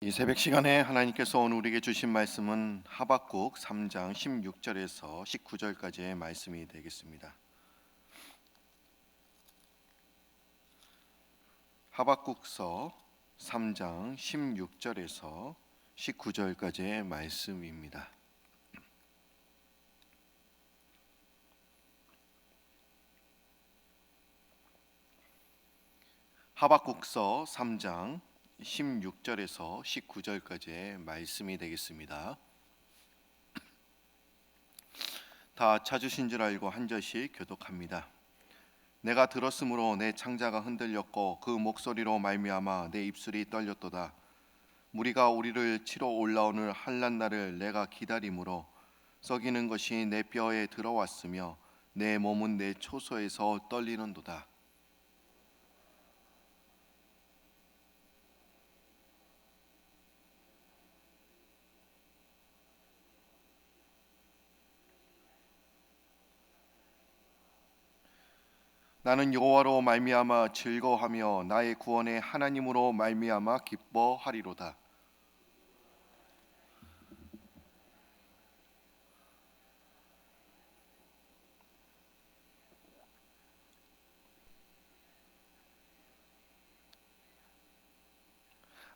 이 새벽 시간에 하나님께서 오늘 우리에게 주신 말씀은 하박국 3장 16절에서 19절까지의 말씀이 되겠습니다. 하박국서 3장 16절에서 19절까지의 말씀입니다. 하박국서 3장 16절에서 19절까지의 말씀이 되겠습니다. 다 찾으신 줄 알고 한 절씩 교독합니다. 내가 들었으므로 내 창자가 흔들렸고 그 목소리로 말미암아 내 입술이 떨렸도다. 무리가 우리를 치러 올라오는 환난 날을 내가 기다림으로 썩이는 것이 내 뼈에 들어왔으며 내 몸은 내 초소에서 떨리는도다. 나는 여호와로 말미암아 즐거워하며 나의 구원의 하나님으로 말미암아 기뻐하리로다.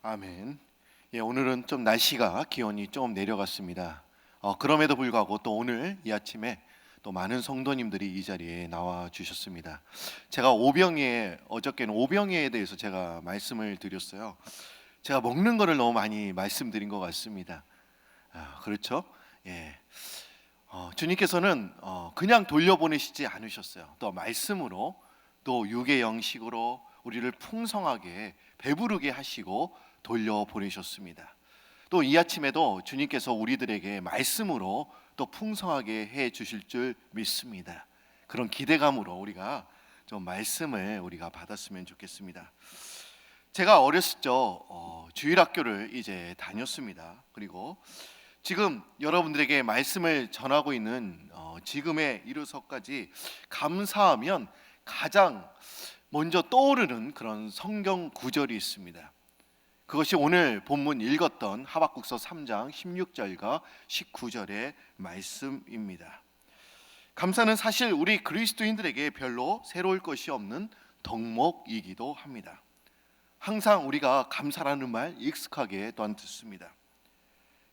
아멘. 오늘은 좀 날씨가 기온이 좀 내려갔습니다. 그럼에도 불구하고 또 오늘 이 아침에 또 많은 성도님들이 이 자리에 나와 주셨습니다. 제가 어저께는 오병이에 대해서 제가 말씀을 드렸어요. 제가 먹는 거를 너무 많이 말씀드린 것 같습니다. 그렇죠? 예. 주님께서는 그냥 돌려보내시지 않으셨어요. 또 말씀으로 또 육의 영식으로 우리를 풍성하게 배부르게 하시고 돌려보내셨습니다. 또 이 아침에도 주님께서 우리들에게 말씀으로 또 풍성하게 해 주실 줄 믿습니다. 그런 기대감으로 우리가 좀 말씀을 우리가 받았으면 좋겠습니다. 제가 어렸을 적 주일학교를 이제 다녔습니다. 그리고 지금 여러분들에게 말씀을 전하고 있는 지금에 이르서까지 감사하면 가장 먼저 떠오르는 그런 성경 구절이 있습니다. 그것이 오늘 본문 읽었던 하박국서 3장 16절과 19절의 말씀입니다. 감사는 사실 우리 그리스도인들에게 별로 새로울 것이 없는 덕목이기도 합니다. 항상 우리가 감사라는 말 익숙하게 또한 듣습니다.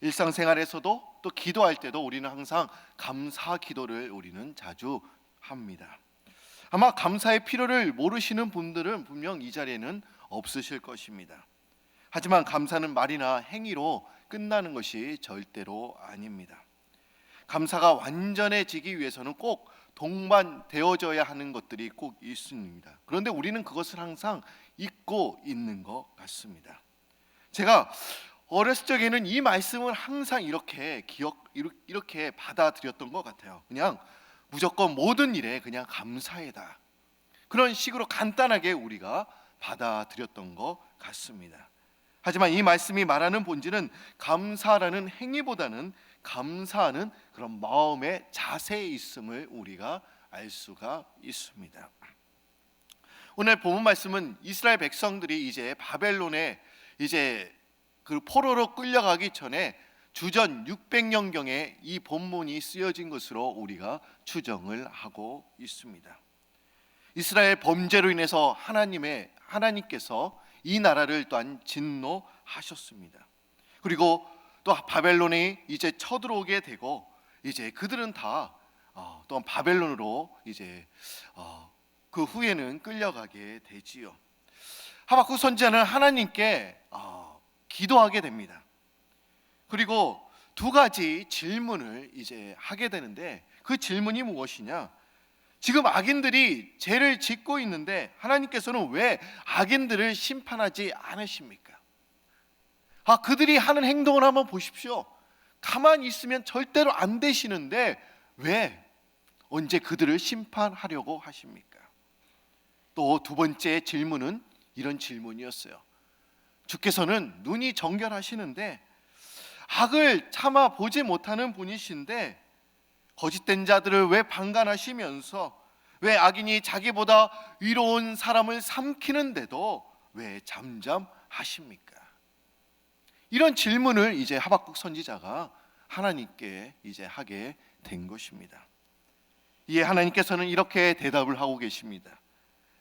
일상생활에서도 또 기도할 때도 우리는 항상 감사 기도를 우리는 자주 합니다. 아마 감사의 필요를 모르시는 분들은 분명 이 자리에는 없으실 것입니다. 하지만 감사는 말이나 행위로 끝나는 것이 절대로 아닙니다. 감사가 완전해지기 위해서는 꼭 동반되어져야 하는 것들이 꼭 있습니다. 그런데 우리는 그것을 항상 잊고 있는 것 같습니다. 제가 어렸을 적에는 이 말씀을 항상 이렇게 받아들였던 것 같아요. 그냥 무조건 모든 일에 그냥 감사해다. 그런 식으로 간단하게 우리가 받아들였던 것 같습니다. 하지만 이 말씀이 말하는 본질은 감사라는 행위보다는 감사하는 그런 마음의 자세에 있음을 우리가 알 수가 있습니다. 오늘 본문 말씀은 이스라엘 백성들이 이제 바벨론에 이제 그 포로로 끌려가기 전에 주전 600년경에 이 본문이 쓰여진 것으로 우리가 추정을 하고 있습니다. 이스라엘 범죄로 인해서 하나님께서 이 나라를 또한 진노하셨습니다. 그리고 또 바벨론이 이제 쳐들어오게 되고 이제 그들은 다 또한 바벨론으로 이제 그 후에는 끌려가게 되지요. 하박국 선지자는 하나님께 기도하게 됩니다. 그리고 두 가지 질문을 이제 하게 되는데 그 질문이 무엇이냐? 지금 악인들이 죄를 짓고 있는데 하나님께서는 왜 악인들을 심판하지 않으십니까? 그들이 하는 행동을 한번 보십시오. 가만히 있으면 절대로 안 되시는데 왜 언제 그들을 심판하려고 하십니까? 또 두 번째 질문은 이런 질문이었어요. 주께서는 눈이 정결하시는데 악을 참아 보지 못하는 분이신데 거짓된 자들을 왜 방관하시면서 왜 악인이 자기보다 위로운 사람을 삼키는데도 왜 잠잠하십니까? 이런 질문을 이제 하박국 선지자가 하나님께 이제 하게 된 것입니다. 이에 하나님께서는 이렇게 대답을 하고 계십니다.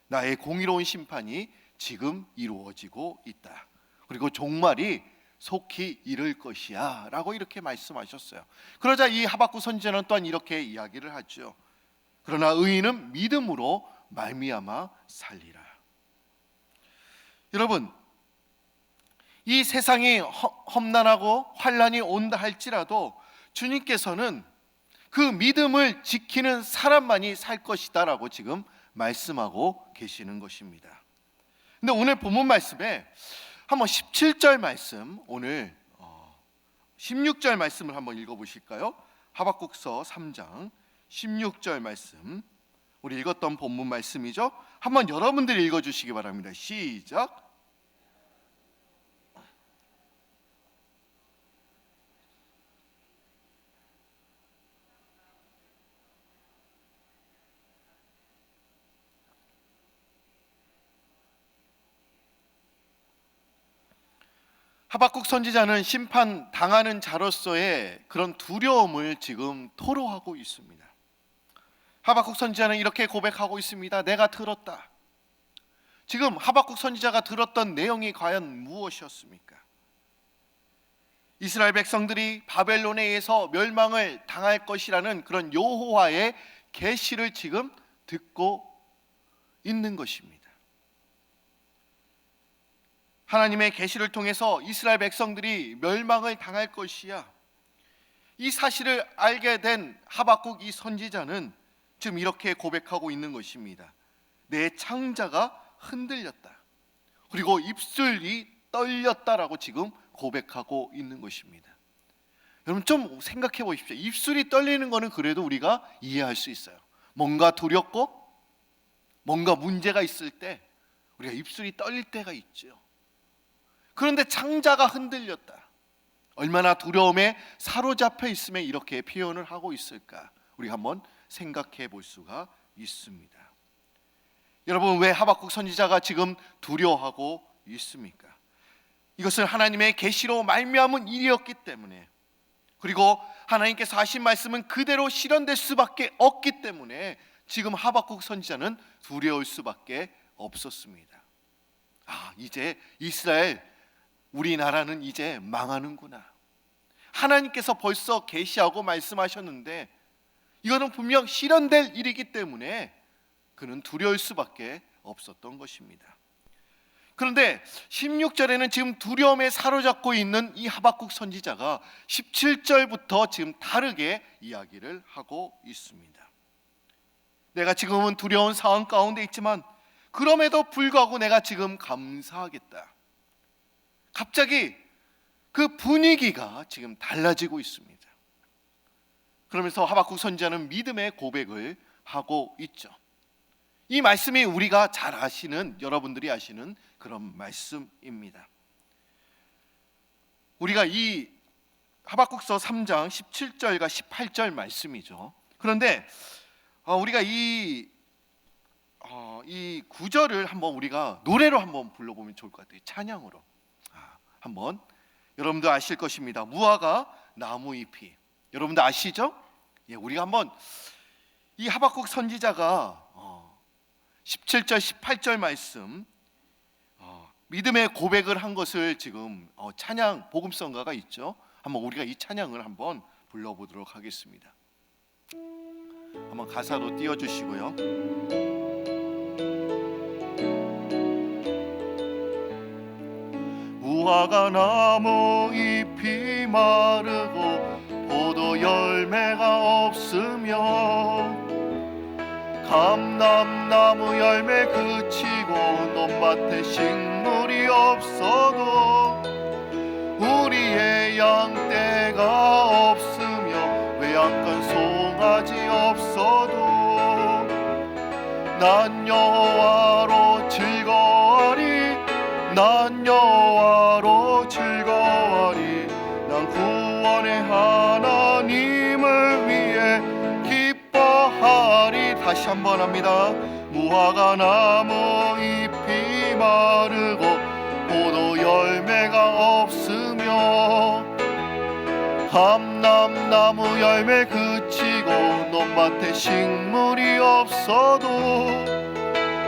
나의 공의로운 심판이 지금 이루어지고 있다. 그리고 종말이 속히 이를 것이야 라고 이렇게 말씀하셨어요. 그러자 이 하박국 선지자는 또한 이렇게 이야기를 하죠. 그러나 의인은 믿음으로 말미암아 살리라. 여러분, 이 세상이 험난하고 환난이 온다 할지라도 주님께서는 그 믿음을 지키는 사람만이 살 것이다 라고 지금 말씀하고 계시는 것입니다. 근데 오늘 본문 말씀에 한번 17절 말씀, 오늘 16절 말씀을 한번 읽어보실까요? 하박국서 3장 16절 말씀, 우리 읽었던 본문 말씀이죠. 한번 여러분들이 읽어주시기 바랍니다. 시작. 하박국 선지자는 심판 당하는 자로서의 그런 두려움을 지금 토로하고 있습니다. 하박국 선지자는 이렇게 고백하고 있습니다. 내가 들었다. 지금 하박국 선지자가 들었던 내용이 과연 무엇이었습니까? 이스라엘 백성들이 바벨론에 의해서 멸망을 당할 것이라는 그런 여호와의 계시를 지금 듣고 있는 것입니다. 하나님의 계시를 통해서 이스라엘 백성들이 멸망을 당할 것이야, 이 사실을 알게 된 하박국 이 선지자는 지금 이렇게 고백하고 있는 것입니다. 내 창자가 흔들렸다. 그리고 입술이 떨렸다라고 지금 고백하고 있는 것입니다. 여러분 좀 생각해 보십시오. 입술이 떨리는 거는 그래도 우리가 이해할 수 있어요. 뭔가 두렵고 뭔가 문제가 있을 때 우리가 입술이 떨릴 때가 있죠. 그런데 창자가 흔들렸다. 얼마나 두려움에 사로잡혀 있으면 이렇게 표현을 하고 있을까? 우리 한번 생각해 볼 수가 있습니다. 여러분, 왜 하박국 선지자가 지금 두려워하고 있습니까? 이것은 하나님의 계시로 말미암은 일이었기 때문에, 그리고 하나님께서 하신 말씀은 그대로 실현될 수밖에 없기 때문에 지금 하박국 선지자는 두려울 수밖에 없었습니다. 이제 이스라엘, 우리나라는 이제 망하는구나. 하나님께서 벌써 계시하고 말씀하셨는데 이거는 분명 실현될 일이기 때문에 그는 두려울 수밖에 없었던 것입니다. 그런데 16절에는 지금 두려움에 사로잡고 있는 이 하박국 선지자가 17절부터 지금 다르게 이야기를 하고 있습니다. 내가 지금은 두려운 상황 가운데 있지만 그럼에도 불구하고 내가 지금 감사하겠다. 갑자기 그 분위기가 지금 달라지고 있습니다. 그러면서 하박국 선지자는 믿음의 고백을 하고 있죠. 이 말씀이 우리가 잘 아시는, 여러분들이 아시는 그런 말씀입니다. 우리가 이 하박국서 3장 17절과 18절 말씀이죠. 그런데 우리가 이 구절을 한번 우리가 노래로 한번 불러보면 좋을 것 같아요. 찬양으로 한번. 여러분도 아실 것입니다. 무화과 나무 잎이, 여러분도 아시죠? 우리가 한번 이 하박국 선지자가 17절 18절 말씀 믿음의 고백을 한 것을 지금 찬양 복음성가가 있죠. 한번 우리가 이 찬양을 한번 불러보도록 하겠습니다. 한번 가사로 띄워주시고요. 무화과 나무 잎이 마르고 포도 열매가 없으며 감람나무 열매 그치고 논밭에 식물이 없어도 우리의 양떼가 없으며 외양간 송아지 없어도 난 여호와로 즐거워하리 난 여호와로 즐거워하리 난 구원의 하나님을 위해 기뻐하리. 다시 한번 합니다. 무화과 나무 잎이 마르고 포도 열매가 없으며 감람나무 열매 그치고 논밭에 식물이 없어도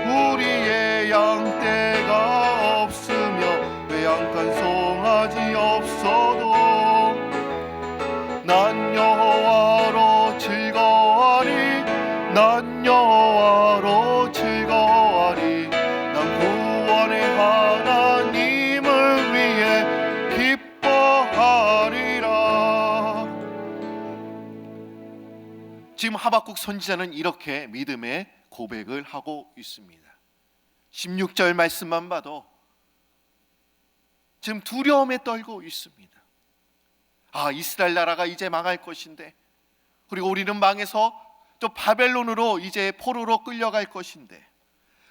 우리의 양떼가 없으며 외양간 송아지 없어도 난 여호와로 즐거워하리 난 여호와로 즐거워하리 난 구원의 하나님을 위해 기뻐하리라. 지금 하박국 선지자는 이렇게 믿음의 고백을 하고 있습니다. 16절 말씀만 봐도 지금 두려움에 떨고 있습니다. 이스라엘 나라가 이제 망할 것인데, 그리고 우리는 망해서 또 바벨론으로 이제 포로로 끌려갈 것인데,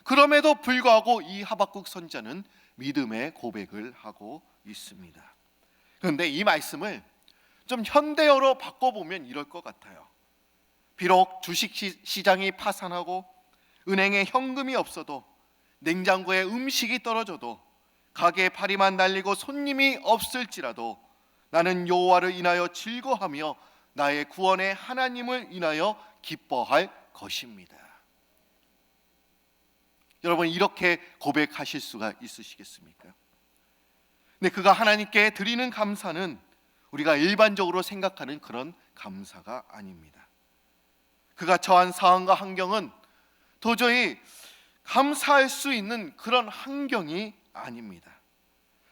그럼에도 불구하고 이 하박국 선지자는 믿음의 고백을 하고 있습니다. 그런데 이 말씀을 좀 현대어로 바꿔보면 이럴 것 같아요. 비록 주식시장이 파산하고 은행에 현금이 없어도, 냉장고에 음식이 떨어져도, 가게에 파리만 날리고 손님이 없을지라도 나는 여호와를 인하여 즐거하며 나의 구원의 하나님을 인하여 기뻐할 것입니다. 여러분, 이렇게 고백하실 수가 있으시겠습니까? 근데 그가 하나님께 드리는 감사는 우리가 일반적으로 생각하는 그런 감사가 아닙니다. 그가 처한 상황과 환경은 도저히 감사할 수 있는 그런 환경이 아닙니다.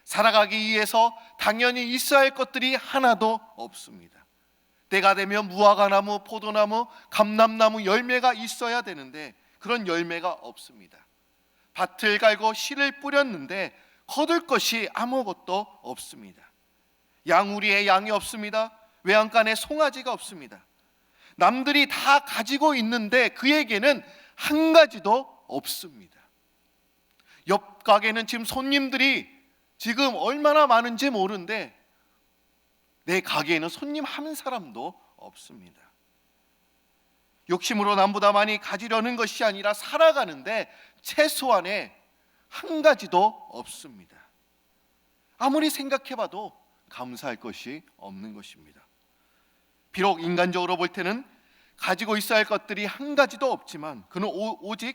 살아가기 위해서 당연히 있어야 할 것들이 하나도 없습니다. 때가 되면 무화과나무, 포도나무, 감람나무 열매가 있어야 되는데 그런 열매가 없습니다. 밭을 갈고 씨를 뿌렸는데 거둘 것이 아무것도 없습니다. 양우리에 양이 없습니다. 외양간에 송아지가 없습니다. 남들이 다 가지고 있는데 그에게는 한 가지도 없습니다. 옆 가게는 지금 손님들이 지금 얼마나 많은지 모르는데 내 가게에는 손님 한 사람도 없습니다. 욕심으로 남보다 많이 가지려는 것이 아니라 살아가는데 최소한의 한 가지도 없습니다. 아무리 생각해봐도 감사할 것이 없는 것입니다. 비록 인간적으로 볼 때는 가지고 있어야 할 것들이 한 가지도 없지만 그는 오직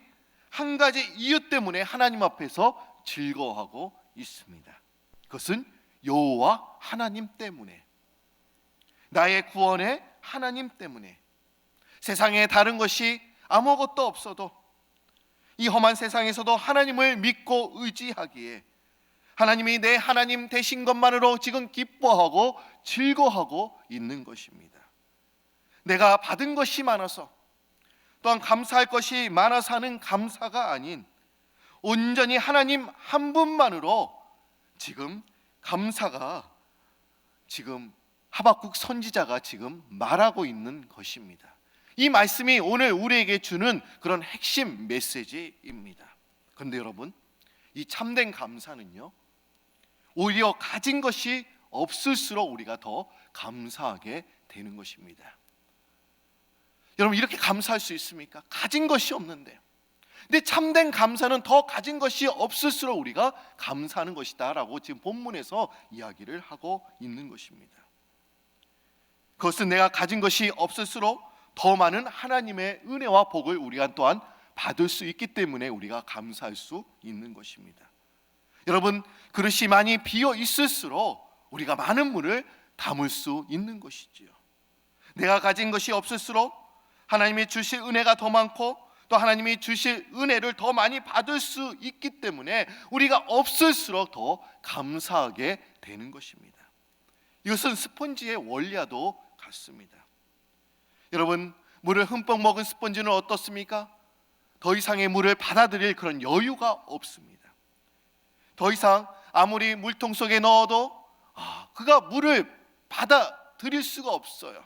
한 가지 이유 때문에 하나님 앞에서 즐거워하고 있습니다. 그것은 여호와 하나님 때문에, 나의 구원의 하나님 때문에. 세상에 다른 것이 아무것도 없어도 이 험한 세상에서도 하나님을 믿고 의지하기에 하나님이 내 하나님 되신 것만으로 지금 기뻐하고 즐거워하고 있는 것입니다. 내가 받은 것이 많아서, 또한 감사할 것이 많아서 하는 감사가 아닌 온전히 하나님 한 분만으로 지금 감사가, 지금 하박국 선지자가 지금 말하고 있는 것입니다. 이 말씀이 오늘 우리에게 주는 그런 핵심 메시지입니다. 그런데 여러분, 이 참된 감사는요, 오히려 가진 것이 없을수록 우리가 더 감사하게 되는 것입니다. 여러분, 이렇게 감사할 수 있습니까? 가진 것이 없는데. 근데 참된 감사는 더 가진 것이 없을수록 우리가 감사하는 것이다 라고 지금 본문에서 이야기를 하고 있는 것입니다. 그것은 내가 가진 것이 없을수록 더 많은 하나님의 은혜와 복을 우리가 또한 받을 수 있기 때문에 우리가 감사할 수 있는 것입니다. 여러분, 그릇이 많이 비어 있을수록 우리가 많은 물을 담을 수 있는 것이지요. 내가 가진 것이 없을수록 하나님이 주실 은혜가 더 많고 또 하나님이 주실 은혜를 더 많이 받을 수 있기 때문에 우리가 없을수록 더 감사하게 되는 것입니다. 이것은 스펀지의 원리와도 같습니다. 여러분, 물을 흠뻑 먹은 스펀지는 어떻습니까? 더 이상의 물을 받아들일 그런 여유가 없습니다. 더 이상 아무리 물통 속에 넣어도 그가 물을 받아들일 수가 없어요.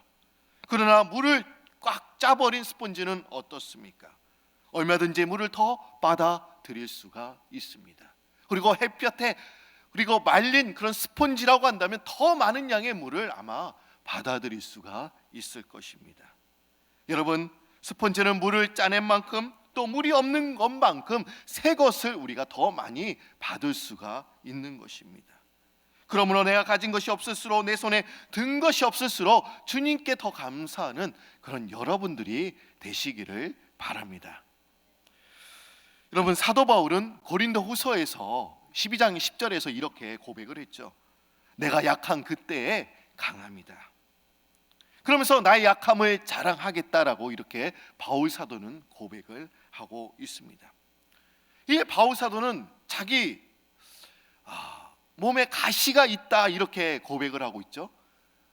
그러나 물을 꽉 짜버린 스펀지는 어떻습니까? 얼마든지 물을 더 받아들일 수가 있습니다. 그리고 햇볕에, 그리고 말린 그런 스펀지라고 한다면 더 많은 양의 물을 아마 받아들일 수가 있을 것입니다. 여러분, 스펀지는 물을 짜낸 만큼 또 물이 없는 것만큼 새 것을 우리가 더 많이 받을 수가 있는 것입니다. 그러므로 내가 가진 것이 없을수록, 내 손에 든 것이 없을수록 주님께 더 감사하는 그런 여러분들이 되시기를 바랍니다. 여러분, 사도 바울은 고린도 후서에서 12장 10절에서 이렇게 고백을 했죠. 내가 약한 그때에 강합니다. 그러면서 나의 약함을 자랑하겠다라고 이렇게 바울 사도는 고백을 하고 있습니다. 이 바울 사도는 자기 몸에 가시가 있다 이렇게 고백을 하고 있죠.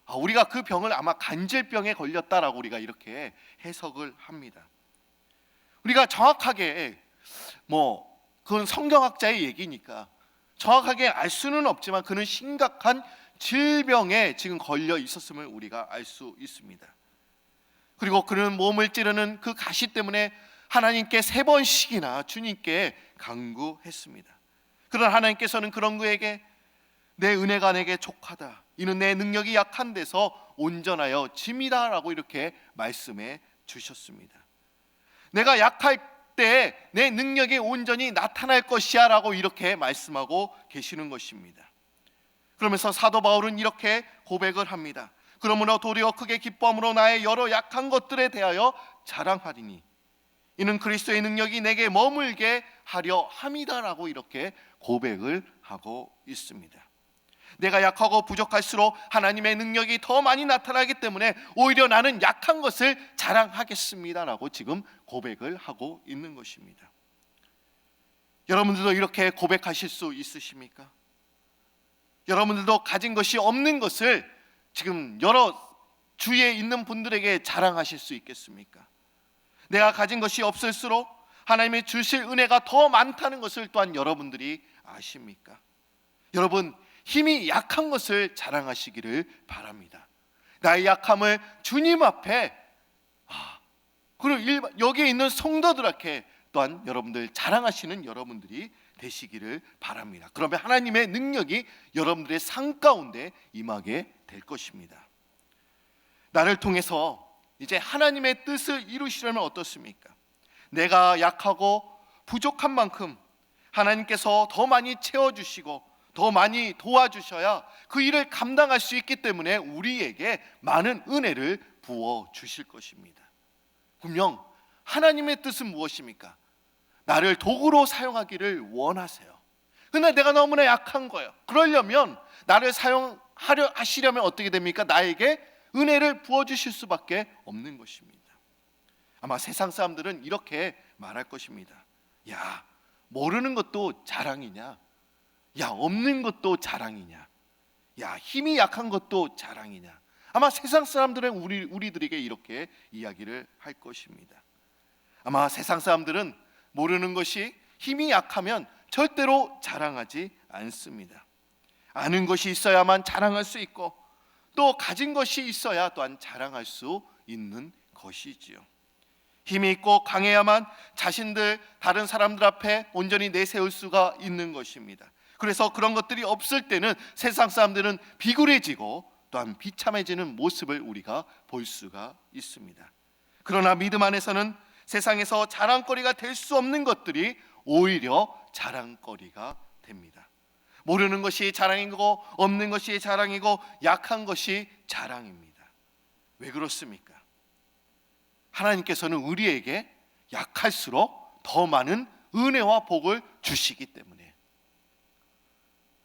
우리가 그 병을 아마 간질병에 걸렸다라고 우리가 이렇게 해석을 합니다. 우리가 정확하게 그건 성경학자의 얘기니까 정확하게 알 수는 없지만 그는 심각한 질병에 지금 걸려 있었음을 우리가 알 수 있습니다. 그리고 그는 몸을 찌르는 그 가시 때문에 하나님께 3번씩이나 주님께 간구했습니다. 그러나 하나님께서는 그런 그에게 내 은혜가 내게 족하다, 이는 내 능력이 약한 데서 온전하여 짐이다 라고 이렇게 말씀해 주셨습니다. 내가 약할 때 내 능력이 온전히 나타날 것이야 라고 이렇게 말씀하고 계시는 것입니다. 그러면서 사도 바울은 이렇게 고백을 합니다. 그러므로 도리어 크게 기뻐함으로 나의 여러 약한 것들에 대하여 자랑하리니 이는 그리스도의 능력이 내게 머물게 하려 함이다 라고 이렇게 고백을 하고 있습니다. 내가 약하고 부족할수록 하나님의 능력이 더 많이 나타나기 때문에 오히려 나는 약한 것을 자랑하겠습니다 라고 지금 고백을 하고 있는 것입니다. 여러분들도 이렇게 고백하실 수 있으십니까? 여러분들도 가진 것이 없는 것을 지금 여러 주위에 있는 분들에게 자랑하실 수 있겠습니까? 내가 가진 것이 없을수록 하나님이 주실 은혜가 더 많다는 것을 또한 여러분들이 아십니까? 여러분, 힘이 약한 것을 자랑하시기를 바랍니다. 나의 약함을 주님 앞에 그리고 여기에 있는 성도들에게 또한 여러분들 자랑하시는 여러분들이 되시기를 바랍니다. 그러면 하나님의 능력이 여러분들의 삶 가운데 임하게 될 것입니다. 나를 통해서 이제 하나님의 뜻을 이루시려면 어떻습니까? 내가 약하고 부족한 만큼 하나님께서 더 많이 채워주시고 더 많이 도와주셔야 그 일을 감당할 수 있기 때문에 우리에게 많은 은혜를 부어주실 것입니다. 분명 하나님의 뜻은 무엇입니까? 나를 도구로 사용하기를 원하세요. 그런데 내가 너무나 약한 거예요. 그러려면 나를 사용하려 하시려면 어떻게 됩니까? 나에게 은혜를 부어주실 수밖에 없는 것입니다. 아마 세상 사람들은 이렇게 말할 것입니다. 야, 모르는 것도 자랑이냐? 야, 없는 것도 자랑이냐? 야, 힘이 약한 것도 자랑이냐? 아마 세상 사람들은 우리들에게 이렇게 이야기를 할 것입니다. 아마 세상 사람들은 모르는 것이 힘이 약하면 절대로 자랑하지 않습니다. 아는 것이 있어야만 자랑할 수 있고 또 가진 것이 있어야 또한 자랑할 수 있는 것이지요. 힘이 있고 강해야만 자신들 다른 사람들 앞에 온전히 내세울 수가 있는 것입니다. 그래서 그런 것들이 없을 때는 세상 사람들은 비굴해지고 또한 비참해지는 모습을 우리가 볼 수가 있습니다. 그러나 믿음 안에서는 세상에서 자랑거리가 될 수 없는 것들이 오히려 자랑거리가 됩니다. 모르는 것이 자랑이고 없는 것이 자랑이고 약한 것이 자랑입니다. 왜 그렇습니까? 하나님께서는 우리에게 약할수록 더 많은 은혜와 복을 주시기 때문에.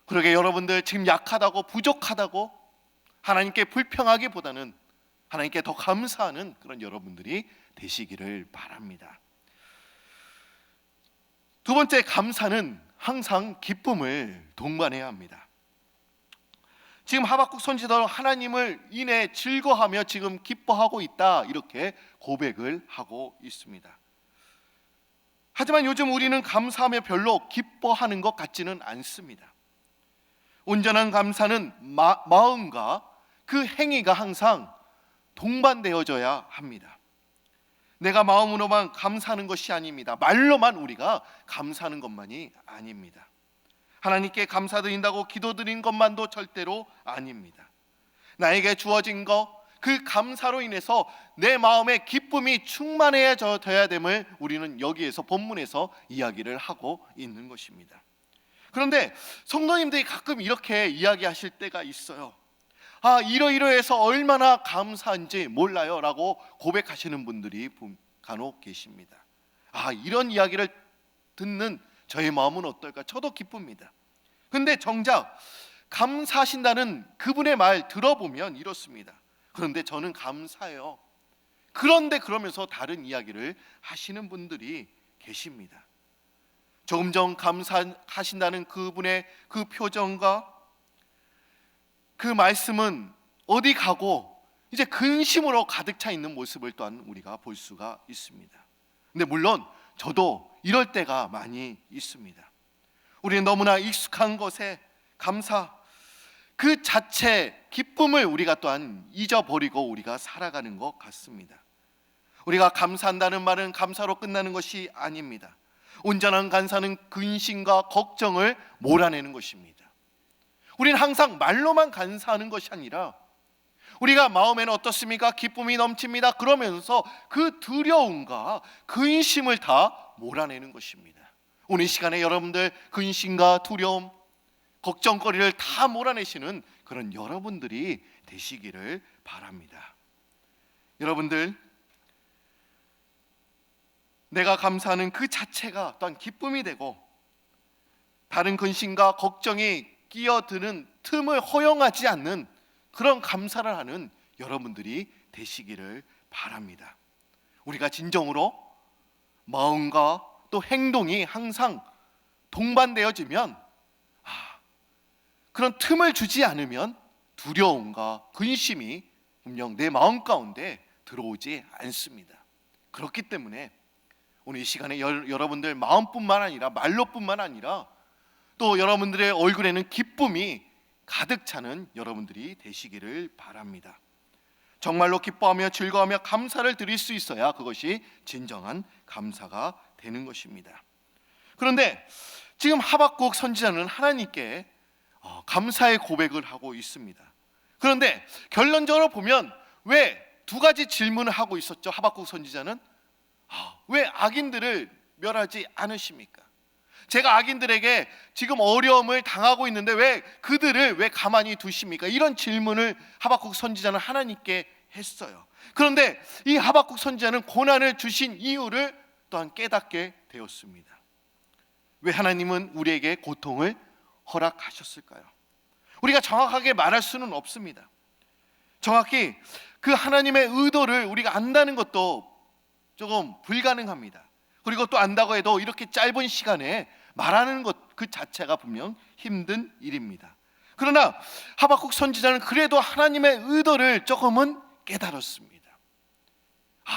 그러게 여러분들 지금 약하다고 부족하다고 하나님께 불평하기보다는 하나님께 더 감사하는 그런 여러분들이 되시기를 바랍니다. 두 번째, 감사는 항상 기쁨을 동반해야 합니다. 지금 하박국 선지자도 하나님을 인해 즐거워하며 지금 기뻐하고 있다 이렇게 고백을 하고 있습니다. 하지만 요즘 우리는 감사하며 별로 기뻐하는 것 같지는 않습니다. 온전한 감사는 마음과 그 행위가 항상 동반되어져야 합니다. 내가 마음으로만 감사하는 것이 아닙니다. 말로만 우리가 감사하는 것만이 아닙니다. 하나님께 감사드린다고 기도드린 것만도 절대로 아닙니다. 나에게 주어진 것, 그 감사로 인해서 내 마음에 기쁨이 충만해져야 됨을 우리는 여기에서 본문에서 이야기를 하고 있는 것입니다. 그런데 성도님들이 가끔 이렇게 이야기하실 때가 있어요. 이러이러해서 얼마나 감사한지 몰라요 라고 고백하시는 분들이 간혹 계십니다. 이런 이야기를 듣는 저의 마음은 어떨까? 저도 기쁩니다. 근데 정작 감사하신다는 그분의 말 들어보면 이렇습니다. 그런데 저는 감사해요. 그런데 그러면서 다른 이야기를 하시는 분들이 계십니다. 조금 전 감사하신다는 그분의 그 표정과 그 말씀은 어디 가고 이제 근심으로 가득 차 있는 모습을 또한 우리가 볼 수가 있습니다. 근데 물론 저도 이럴 때가 많이 있습니다. 우리는 너무나 익숙한 것에 감사 그 자체 기쁨을 우리가 또한 잊어버리고 우리가 살아가는 것 같습니다. 우리가 감사한다는 말은 감사로 끝나는 것이 아닙니다. 온전한 감사는 근심과 걱정을 몰아내는 것입니다. 우리는 항상 말로만 감사하는 것이 아니라 우리가 마음에는 어떻습니까? 기쁨이 넘칩니다. 그러면서 그 두려움과 근심을 다 몰아내는 것입니다. 오늘 이 시간에 여러분들 근심과 두려움, 걱정거리를 다 몰아내시는 그런 여러분들이 되시기를 바랍니다. 여러분들, 내가 감사하는 그 자체가 또한 기쁨이 되고 다른 근심과 걱정이 끼어드는 틈을 허용하지 않는 그런 감사를 하는 여러분들이 되시기를 바랍니다. 우리가 진정으로 마음과 또 행동이 항상 동반되어지면 그런 틈을 주지 않으면 두려움과 근심이 분명 내 마음 가운데 들어오지 않습니다. 그렇기 때문에 오늘 이 시간에 여러분들 마음뿐만 아니라 말로뿐만 아니라 또 여러분들의 얼굴에는 기쁨이 가득 차는 여러분들이 되시기를 바랍니다. 정말로 기뻐하며 즐거워하며 감사를 드릴 수 있어야 그것이 진정한 감사가 되는 것입니다. 그런데 지금 하박국 선지자는 하나님께 감사의 고백을 하고 있습니다. 그런데 결론적으로 보면 왜 두 가지 질문을 하고 있었죠? 하박국 선지자는 왜 악인들을 멸하지 않으십니까? 제가 악인들에게 지금 어려움을 당하고 있는데 왜 그들을 왜 가만히 두십니까? 이런 질문을 하박국 선지자는 하나님께 했어요. 그런데 이 하박국 선지자는 고난을 주신 이유를 또한 깨닫게 되었습니다. 왜 하나님은 우리에게 고통을 허락하셨을까요? 우리가 정확하게 말할 수는 없습니다. 정확히 그 하나님의 의도를 우리가 안다는 것도 조금 불가능합니다. 그리고 또 안다고 해도 이렇게 짧은 시간에 말하는 것 그 자체가 분명 힘든 일입니다. 그러나 하박국 선지자는 그래도 하나님의 의도를 조금은 깨달았습니다.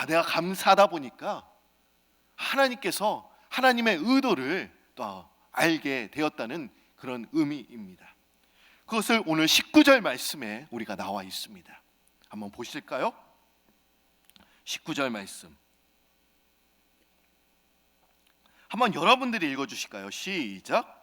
내가 감사하다 보니까 하나님께서 하나님의 의도를 또 알게 되었다는 그런 의미입니다. 그것을 오늘 19절 말씀에 우리가 나와 있습니다. 한번 보실까요? 19절 말씀 한번 여러분들이 읽어주실까요? 시작.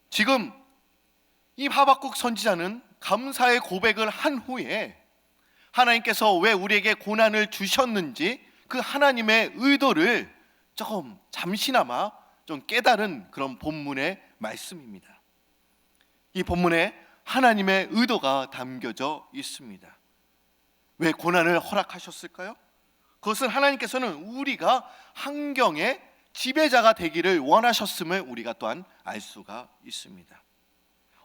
지금 이 하박국 선지자는 감사의 고백을 한 후에 하나님께서 왜 우리에게 고난을 주셨는지 그 하나님의 의도를 조금 잠시나마 좀 깨달은 그런 본문의 말씀입니다. 이 본문에 하나님의 의도가 담겨져 있습니다. 왜 고난을 허락하셨을까요? 그것은 하나님께서는 우리가 환경의 지배자가 되기를 원하셨음을 우리가 또한 알 수가 있습니다.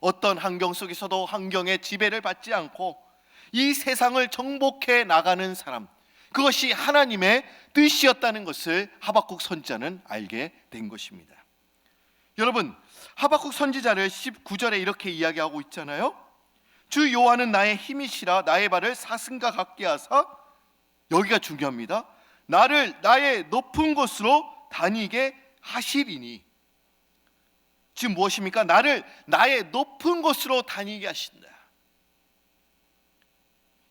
어떤 환경 속에서도 환경의 지배를 받지 않고 이 세상을 정복해 나가는 사람, 그것이 하나님의 뜻이었다는 것을 하박국 선지자는 알게 된 것입니다. 여러분, 하박국 선지자를 19절에 이렇게 이야기하고 있잖아요. 주 여호와는 나의 힘이시라 나의 발을 사슴과 같게 하사, 여기가 중요합니다. 나를 나의 높은 곳으로 다니게 하시리니. 지금 무엇입니까? 나를 나의 높은 곳으로 다니게 하신다.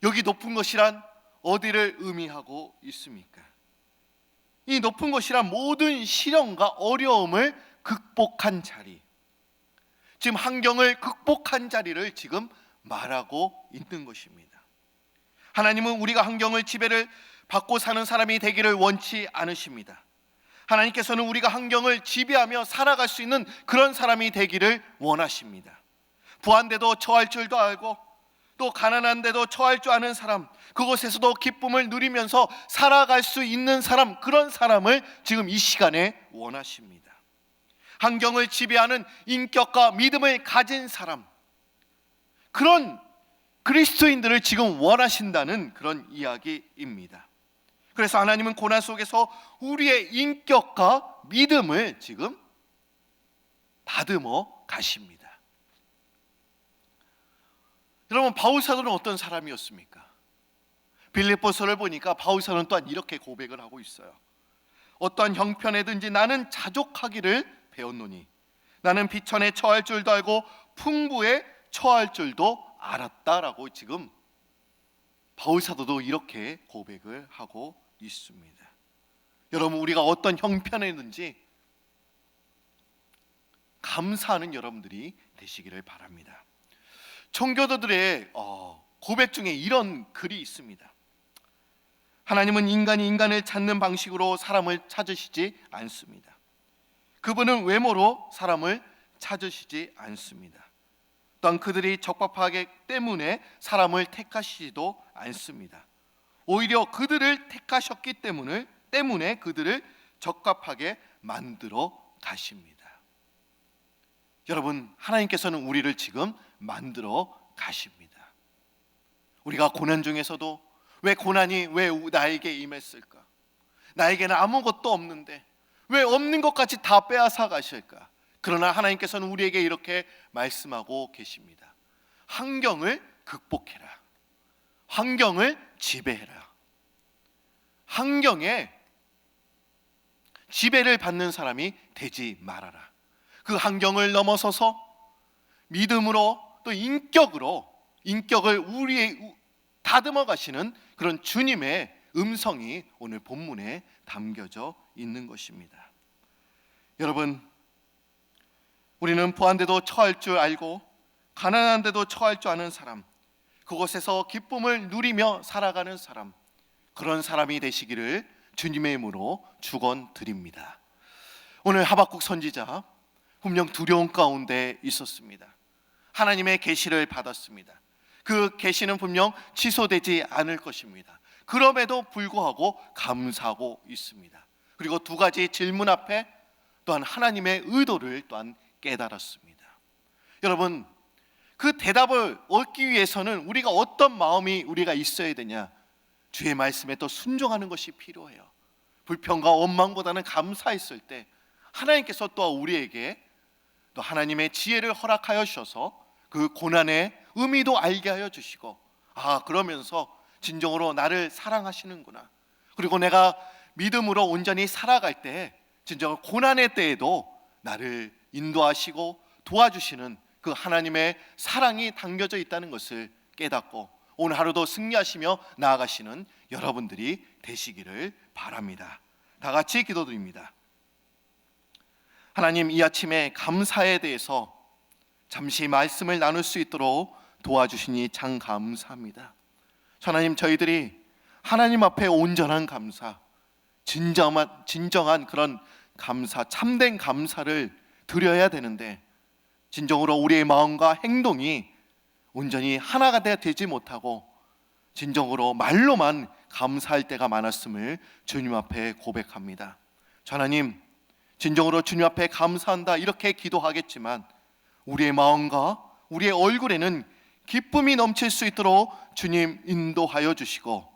여기 높은 것이란 어디를 의미하고 있습니까? 이 높은 것이란 모든 시련과 어려움을 극복한 자리, 지금 환경을 극복한 자리를 지금 말하고 있는 것입니다. 하나님은 우리가 환경을 지배를 받고 사는 사람이 되기를 원치 않으십니다. 하나님께서는 우리가 환경을 지배하며 살아갈 수 있는 그런 사람이 되기를 원하십니다. 부한데도 처할 줄도 알고 또 가난한데도 처할 줄 아는 사람, 그곳에서도 기쁨을 누리면서 살아갈 수 있는 사람, 그런 사람을 지금 이 시간에 원하십니다. 환경을 지배하는 인격과 믿음을 가진 사람, 그런 그리스도인들을 지금 원하신다는 그런 이야기입니다. 그래서 하나님은 고난 속에서 우리의 인격과 믿음을 지금 다듬어 가십니다. 여러분, 바울 사도는 어떤 사람이었습니까? 빌립보서를 보니까 바울 사도는 또한 이렇게 고백을 하고 있어요. 어떠한 형편에든지 나는 자족하기를 배웠노니 나는 비천에 처할 줄도 알고 풍부에 처할 줄도 알았다라고 지금 바울 사도도 이렇게 고백을 하고 있습니다. 여러분, 우리가 어떤 형편에든지 감사하는 여러분들이 되시기를 바랍니다. 청교도들의 고백 중에 이런 글이 있습니다. 하나님은 인간이 인간을 찾는 방식으로 사람을 찾으시지 않습니다. 그분은 외모로 사람을 찾으시지 않습니다. 또한 그들이 적합하기 때문에 사람을 택하시지도 않습니다. 오히려 그들을 택하셨기 때문에 그들을 적합하게 만들어 가십니다. 여러분, 하나님께서는 우리를 지금 만들어 가십니다. 우리가 고난 중에서도 왜 고난이 왜 나에게 임했을까? 나에게는 아무것도 없는데 왜 없는 것 같이 다 빼앗아 가실까? 그러나 하나님께서는 우리에게 이렇게 말씀하고 계십니다. 환경을 극복해라. 환경을 지배해라. 환경에 지배를 받는 사람이 되지 말아라. 그 환경을 넘어서서 믿음으로 또 인격을 우리의 다듬어 가시는 그런 주님의 음성이 오늘 본문에 담겨져 있는 것입니다. 여러분, 우리는 부한데도 처할 줄 알고 가난한데도 처할 줄 아는 사람, 그곳에서 기쁨을 누리며 살아가는 사람, 그런 사람이 되시기를 주님의 이름으로 축원드립니다. 오늘 하박국 선지자 분명 두려움 가운데 있었습니다. 하나님의 계시를 받았습니다. 그 계시는 분명 취소되지 않을 것입니다. 그럼에도 불구하고 감사하고 있습니다. 그리고 두 가지 질문 앞에 또한 하나님의 의도를 또한 깨달았습니다. 여러분, 그 대답을 얻기 위해서는 우리가 어떤 마음이 우리가 있어야 되냐? 주의 말씀에 또 순종하는 것이 필요해요. 불평과 원망보다는 감사했을 때 하나님께서 또 우리에게 또 하나님의 지혜를 허락하여 주셔서 그 고난의 의미도 알게 하여 주시고, 그러면서 진정으로 나를 사랑하시는구나. 그리고 내가 믿음으로 온전히 살아갈 때 진정 고난의 때에도 나를 인도하시고 도와주시는 그 하나님의 사랑이 담겨져 있다는 것을 깨닫고 오늘 하루도 승리하시며 나아가시는 여러분들이 되시기를 바랍니다. 다 같이 기도드립니다. 하나님, 이 아침에 감사에 대해서 잠시 말씀을 나눌 수 있도록 도와주시니 참 감사합니다. 하나님, 저희들이 하나님 앞에 온전한 감사, 진정한 그런 감사, 참된 감사를 드려야 되는데 진정으로 우리의 마음과 행동이 온전히 하나가 되지 못하고 진정으로 말로만 감사할 때가 많았음을 주님 앞에 고백합니다. 하나님, 진정으로 주님 앞에 감사한다 이렇게 기도하겠지만 우리의 마음과 우리의 얼굴에는 기쁨이 넘칠 수 있도록 주님 인도하여 주시고,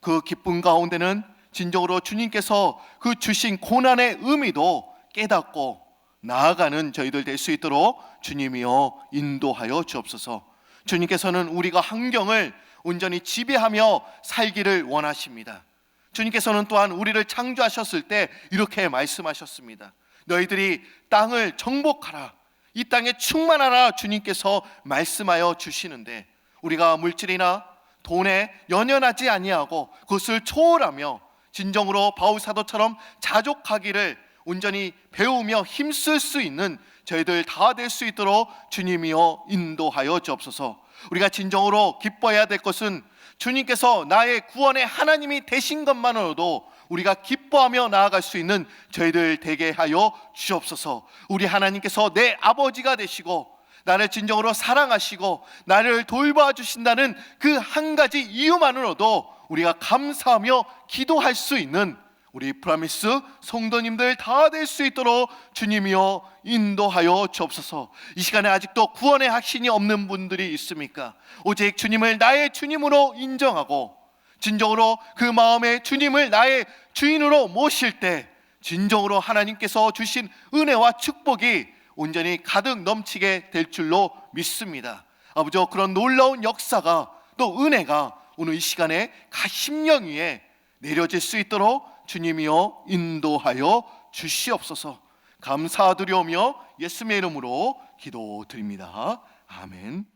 그 기쁨 가운데는 진정으로 주님께서 그 주신 고난의 의미도 깨닫고 나아가는 저희들 될 수 있도록 주님이여 인도하여 주옵소서. 주님께서는 우리가 환경을 온전히 지배하며 살기를 원하십니다. 주님께서는 또한 우리를 창조하셨을 때 이렇게 말씀하셨습니다. 너희들이 땅을 정복하라, 이 땅에 충만하라 주님께서 말씀하여 주시는데, 우리가 물질이나 돈에 연연하지 아니하고 그것을 초월하며 진정으로 바울 사도처럼 자족하기를 온전히 배우며 힘쓸 수 있는 저희들 다 될 수 있도록 주님이여 인도하여 주옵소서. 우리가 진정으로 기뻐해야 될 것은 주님께서 나의 구원의 하나님이 되신 것만으로도 우리가 기뻐하며 나아갈 수 있는 저희들 되게 하여 주옵소서. 우리 하나님께서 내 아버지가 되시고 나를 진정으로 사랑하시고 나를 돌봐주신다는 그 한 가지 이유만으로도 우리가 감사하며 기도할 수 있는 우리 프라미스 성도님들 다 될 수 있도록 주님이여 인도하여 주옵소서. 이 시간에 아직도 구원의 확신이 없는 분들이 있습니까? 오직 주님을 나의 주님으로 인정하고 진정으로 그 마음에 주님을 나의 주인으로 모실 때 진정으로 하나님께서 주신 은혜와 축복이 온전히 가득 넘치게 될 줄로 믿습니다. 아버지, 그런 놀라운 역사가 또 은혜가 오늘 이 시간에 심령 위에 내려질 수 있도록 주님이여 인도하여 주시옵소서. 감사드리오며 예수님의 이름으로 기도드립니다. 아멘.